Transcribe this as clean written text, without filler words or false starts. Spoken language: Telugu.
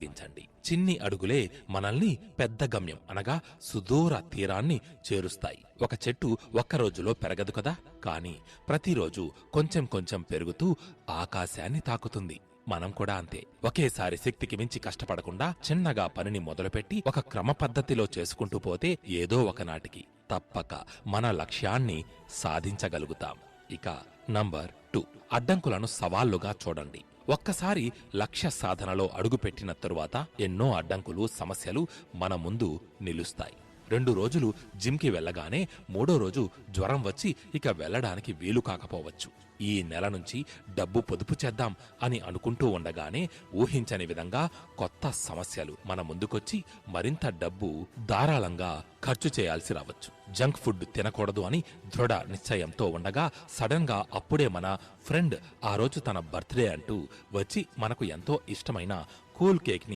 సాగించండి. చిన్ని అడుగులే మనల్ని పెద్ద గమ్యం అనగా సుదూర తీరాన్ని చేరుస్తాయి. ఒక చెట్టు ఒక్క రోజులో పెరగదు కదా, కానీ ప్రతిరోజు కొంచెం కొంచెం పెరుగుతూ ఆకాశాన్ని తాకుతుంది. మనం కూడా అంతే. ఒకేసారి శక్తికి మించి కష్టపడకుండా చిన్నగా పనిని మొదలుపెట్టి ఒక క్రమ పద్ధతిలో చేసుకుంటూ పోతే ఏదో ఒకనాటికి తప్పక మన లక్ష్యాన్ని సాధించగలుగుతాం. ఇక నంబర్ 2, అడ్డంకులను సవాళ్లుగా చూడండి. ఒక్కసారి లక్ష్య సాధనలో అడుగుపెట్టిన తరువాత ఎన్నో అడ్డంకులు, సమస్యలు మన ముందు నిలుస్తాయి. 2 రోజులు జిమ్కి వెళ్ళగానే 3వ రోజు జ్వరం వచ్చి ఇక వెళ్ళడానికి వీలు కాకపోవచ్చు. ఈ నెల నుంచి డబ్బు పొదుపు చేద్దాం అని అనుకుంటూ ఉండగానే ఊహించని విధంగా కొత్త సమస్యలు మన ముందుకొచ్చి మరింత డబ్బు ధారాళంగా ఖర్చు చేయాల్సి రావచ్చు. జంక్ ఫుడ్ తినకూడదు అని దృఢ నిశ్చయంతో ఉండగా సడన్ గా అప్పుడే మన ఫ్రెండ్ ఆ రోజు తన బర్త్డే అంటూ వచ్చి మనకు ఎంతో ఇష్టమైన కూల్ కేక్ ని